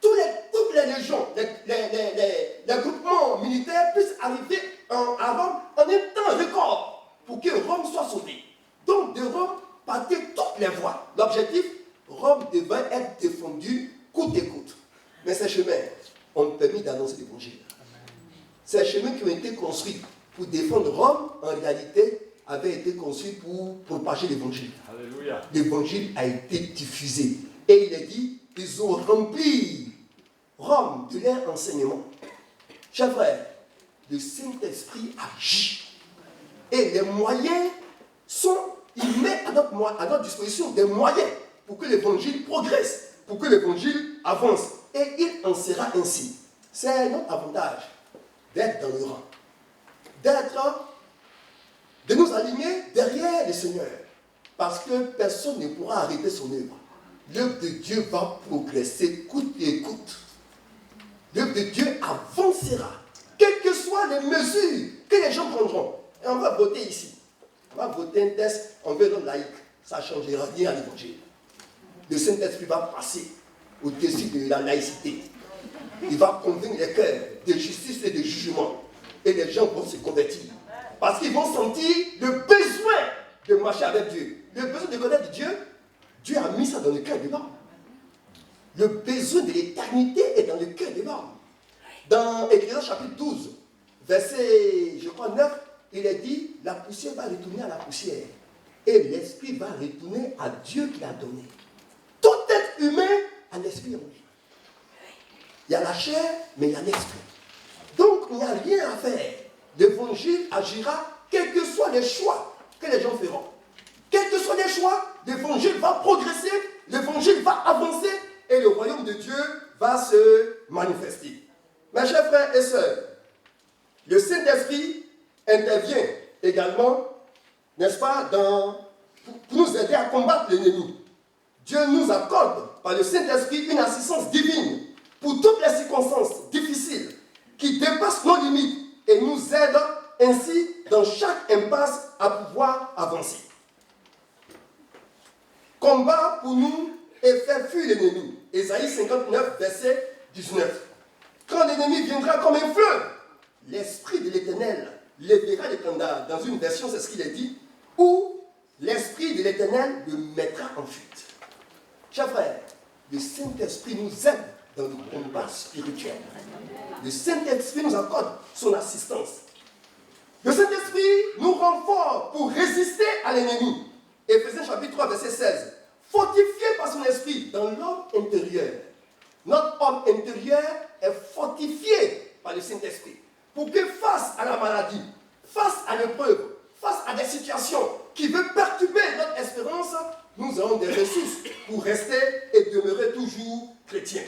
toutes les légions, les groupements militaires puissent arriver à Rome en un temps record pour que Rome soit sauvée. Donc de Rome partaient toutes les voies. L'objectif, Rome devait être défendue coûte que coûte. Mais ces chemins ont permis d'annoncer l'évangile. Ces chemins qui ont été construits pour défendre Rome, en réalité, avaient été construits pour propager l'évangile. L'évangile a été diffusé. Et il est dit, ils ont rempli Rome de leur enseignement. Chers frères, le Saint-Esprit agit. Et les moyens sont, il met à notre disposition des moyens pour que l'évangile progresse, pour que l'évangile avance. Et il en sera ainsi. C'est notre avantage d'être dans le rang, de nous aligner derrière le Seigneur. Parce que personne ne pourra arrêter son œuvre. L'œuvre de Dieu va progresser coûte que coûte. L'œuvre de Dieu avancera, quelles que soient les mesures que les gens prendront. Et on va voter ici. On va voter un test envers laïque. Ça ne changera rien à l'évangile. Le Saint-Esprit va passer au-dessus de la laïcité. Il va convaincre les cœurs de justice et de jugement. Et les gens vont se convertir. Parce qu'ils vont sentir le besoin de marcher avec Dieu. Le besoin de connaître Dieu, Dieu a mis ça dans le cœur de l'homme. Le besoin de l'éternité est dans le cœur de l'homme. Dans Ecclésiaste chapitre 12, verset, je crois, 9, il est dit, la poussière va retourner à la poussière. Et l'esprit va retourner à Dieu qui l'a donné. Tout être humain a l'esprit en lui. Il y a la chair, mais il y a l'esprit. Donc, il n'y a rien à faire. L'évangile agira, quels que soient les choix que les gens feront. Quels que soient les choix, l'évangile va progresser, l'évangile va avancer et le royaume de Dieu va se manifester. Mes chers frères et sœurs, le Saint-Esprit intervient également, n'est-ce pas, pour nous aider à combattre l'ennemi. Dieu nous accorde par le Saint-Esprit une assistance divine pour toutes les circonstances difficiles qui dépassent nos limites et nous aide ainsi dans chaque impasse à pouvoir avancer. Combat pour nous et faire fuir l'ennemi. Ésaïe 59, verset 19. Quand l'ennemi viendra comme un fleuve, l'Esprit de l'Éternel lèvera l'étendard. Dans une version, c'est ce qu'il est dit, où l'Esprit de l'Éternel le mettra en fuite. Chers frères, le Saint-Esprit nous aide dans le combat spirituel. Le Saint-Esprit nous accorde son assistance. Le Saint-Esprit nous rend forts pour résister à l'ennemi. Éphésiens chapitre 3, verset 16. Fortifié par son esprit dans l'homme intérieur. Notre homme intérieur est fortifié par le Saint-Esprit. Pour que face à la maladie, face à l'épreuve, face à des situations qui veulent perturber notre espérance, nous avons des ressources pour rester et demeurer toujours chrétiens.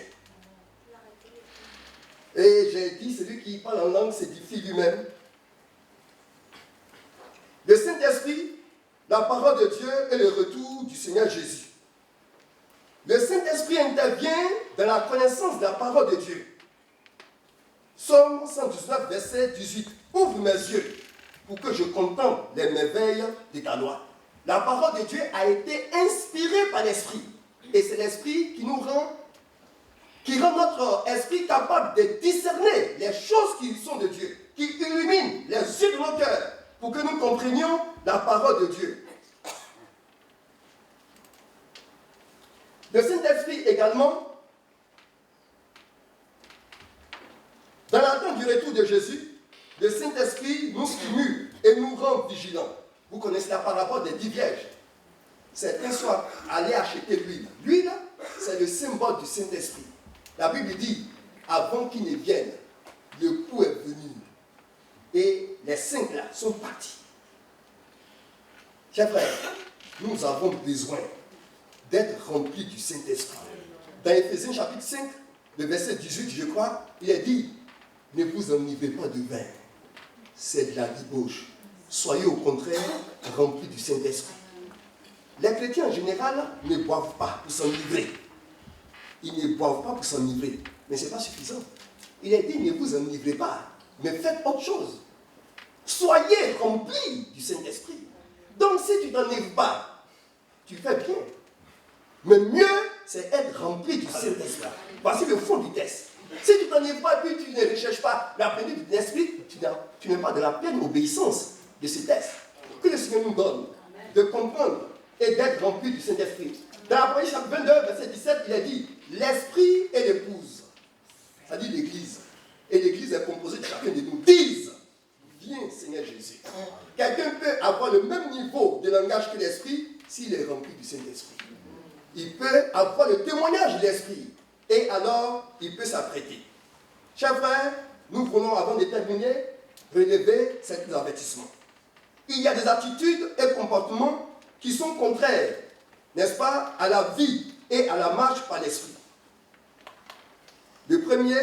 Et j'ai dit, celui qui parle en langue s'édifie lui-même. Le Saint-Esprit, la parole de Dieu et le retour du Seigneur Jésus. Le Saint-Esprit intervient dans la connaissance de la parole de Dieu. Psaume 119, verset 18. Ouvre mes yeux pour que je contemple les merveilles de ta loi. La parole de Dieu a été inspirée par l'Esprit. Et c'est l'Esprit qui rend notre esprit capable de discerner les choses qui sont de Dieu, qui illumine les yeux de nos cœurs pour que nous comprenions la parole de Dieu. Le Saint-Esprit également, dans l'attente du retour de Jésus, le Saint-Esprit nous stimule et nous rend vigilants. Vous connaissez la parabole des 10 vierges. Certains sont allés acheter l'huile. L'huile, c'est le symbole du Saint-Esprit. La Bible dit, avant qu'il ne vienne, le coup est venu. Et les 5 là sont partis. Chers frères, nous avons besoin d'être remplis du Saint-Esprit. Dans Éphésiens chapitre 5, le verset 18, je crois, il est dit, ne vous enivrez pas de vin, c'est de la débauche. Soyez au contraire remplis du Saint-Esprit. Les chrétiens en général ne boivent pas pour s'enivrer. Ils ne boivent pas pour s'enivrer. Mais ce n'est pas suffisant. Il est dit, ne vous enivrez pas, mais faites autre chose. Soyez remplis du Saint-Esprit. Donc si tu ne t'enivres pas, tu fais bien. Mais mieux, c'est être rempli du Saint-Esprit. Voici le fond du test. Si tu t'enivres pas et puis tu ne recherches pas la plénitude de l'esprit, tu n'as pas de la pleine obéissance de ces textes que le Seigneur nous donne, de comprendre et d'être rempli du Saint-Esprit. Dans l'Apocalypse chapitre 22, verset 17, il a dit l'Esprit et l'épouse. Ça dit l'Église. Et l'Église est composée de chacun de nous. Disent, viens Seigneur Jésus. Quelqu'un peut avoir le même niveau de langage que l'Esprit s'il est rempli du Saint-Esprit. Il peut avoir le témoignage de l'Esprit. Et alors, il peut s'apprêter. Chers frères, nous voulons, avant de terminer, relever cet avertissement. Il y a des attitudes et comportements qui sont contraires, n'est-ce pas, à la vie et à la marche par l'Esprit. Le premier,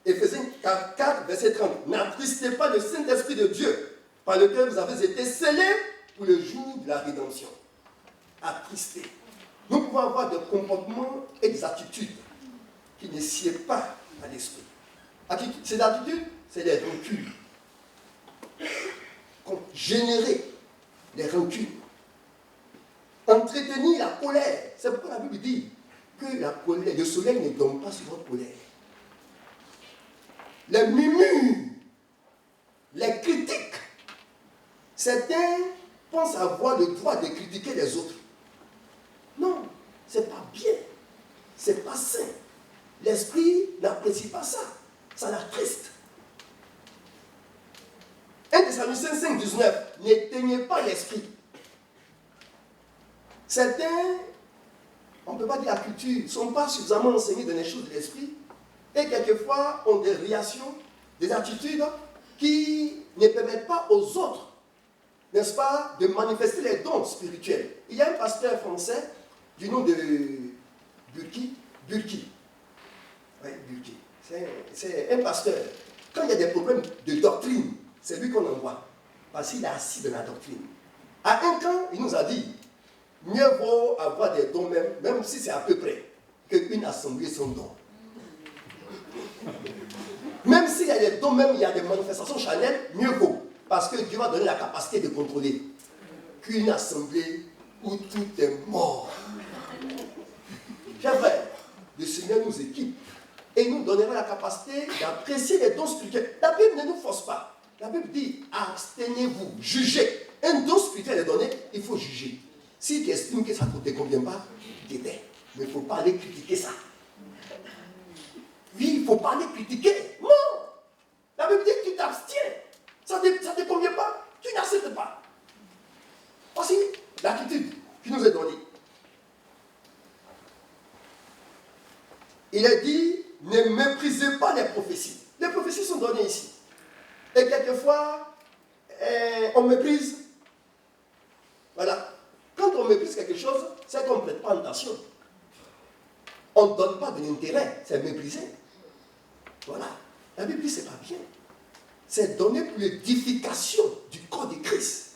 Éphésiens 4, verset 30. N'attristez pas le Saint-Esprit de Dieu, par lequel vous avez été scellés pour le jour de la rédemption. Attristés. Nous pouvons avoir des comportements et des attitudes qui ne sied pas à l'esprit. Ces attitudes, c'est des rancunes. Générer les rancunes. Entretenir la colère. C'est pourquoi la Bible dit que la colère, le soleil ne donne pas sur votre colère. Les murmures, les critiques. Certains pensent avoir le droit de critiquer les autres. Non, c'est pas bien. C'est pas sain. L'esprit n'apprécie pas ça. Ça l'attriste. 1 Thessaloniciens 5, 19. N'éteignez pas l'esprit. Certains, on ne peut pas dire la culture, ne sont pas suffisamment enseignés dans les choses de l'esprit et quelquefois ont des réactions, des attitudes qui ne permettent pas aux autres, n'est-ce pas, de manifester les dons spirituels. Il y a un pasteur français du nom de Burki. Oui, Burki. C'est un pasteur. Quand il y a des problèmes de doctrine, c'est lui qu'on envoie. Parce qu'il est assis dans la doctrine. À un camp, il nous a dit, mieux vaut avoir des dons même si c'est à peu près, qu'une assemblée sans dons. Même s'il y a des dons, même il y a des manifestations charnelles, mieux vaut. Parce que Dieu va donner la capacité de contrôler. Qu'une assemblée où tout est mort. Chers frères, le Seigneur nous équipe et nous donnera la capacité d'apprécier les dons spirituels. La Bible ne nous force pas. La Bible dit, abstenez-vous, jugez. Un don spirituel est donné, il faut juger. Si tu estimes que ça ne te convient pas, t'aider. Mais il ne faut pas aller critiquer ça. Oui, il ne faut pas aller critiquer. Non. La Bible dit que tu t'abstiens. Ça ne te convient pas, tu n'acceptes pas. Voici l'attitude qui nous est donnée. Il est dit, ne méprisez pas les prophéties. Les prophéties sont données ici. Et quelquefois, on méprise. Voilà. Quand on méprise quelque chose, c'est qu'on ne prête pas attention. On ne donne pas de l'intérêt, c'est mépriser. Voilà. La Bible dit que ce n'est pas bien. C'est donné pour l'édification du corps de Christ.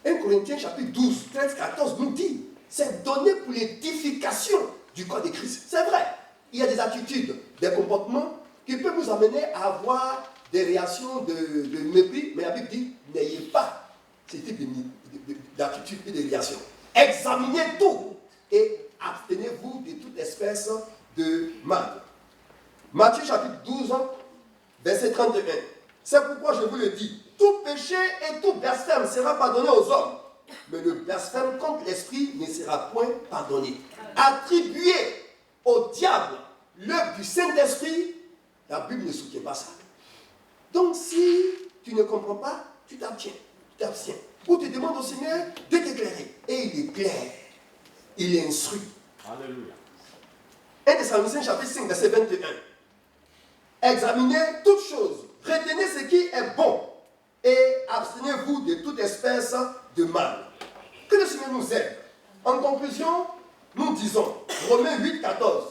1 Corinthiens chapitre 12, 13, 14 nous dit, c'est donné pour l'édification du corps de Christ. C'est vrai. Il y a des attitudes, des comportements qui peuvent nous amener à avoir des réactions de mépris, mais la Bible dit, n'ayez pas ce type d'attitude et de réaction. Examinez tout et abstenez-vous de toute espèce de mal. Matthieu chapitre 12, verset 31. C'est pourquoi je vous le dis, tout péché et tout blasphème sera pardonné aux hommes, mais le blasphème contre l'esprit ne sera point pardonné. Attribuer au diable l'œuvre du Saint-Esprit, la Bible ne soutient pas ça. Donc si tu ne comprends pas, tu t'abstiens. Ou tu demandes au Seigneur de t'éclairer. Et il éclaire. Il instruit. Alléluia. 1 Thessaloniciens chapitre 5, verset 21. Examinez toutes choses. Retenez ce qui est bon. Et abstenez-vous de toute espèce de mal. Que le Seigneur nous aide. En conclusion, nous disons, Romains 8, 14.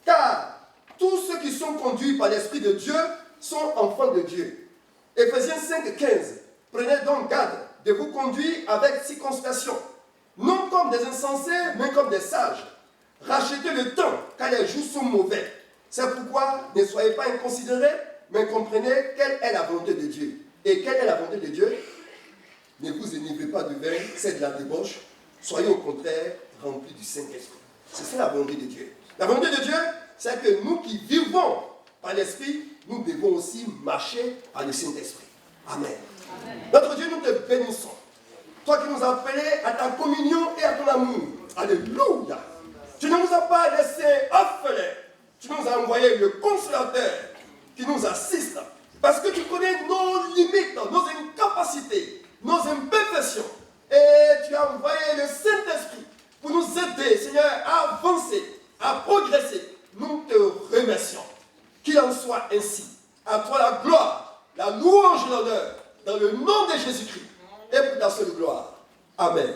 Car tous ceux qui sont conduits par l'Esprit de Dieu sont enfants de Dieu. Éphésiens 5, 15. Prenez donc garde de vous conduire avec circonspection, non comme des insensés, mais comme des sages. Rachetez le temps, car les jours sont mauvais. C'est pourquoi ne soyez pas inconsidérés, mais comprenez quelle est la volonté de Dieu. Et quelle est la volonté de Dieu? Ne vous enivrez pas de vin, c'est de la débauche. Soyez au contraire remplis du Saint-Esprit. C'est ça la volonté de Dieu. La volonté de Dieu, c'est que nous qui vivons par l'Esprit, nous devons aussi marcher par le Saint-Esprit. Amen. Amen. Notre Dieu, nous te bénissons. Toi qui nous as appelés à ta communion et à ton amour. Alléluia. Tu ne nous as pas laissés orphelins. Tu nous as envoyé le consolateur qui nous assiste. Parce que tu connais nos limites, nos incapacités, nos imperfections. Et tu as envoyé le Saint-Esprit pour nous aider, Seigneur, à avancer, à progresser. Nous te remercions. Qu'il en soit ainsi. À toi la gloire, la louange et l'honneur, dans le nom de Jésus-Christ. Et pour ta seule gloire. Amen.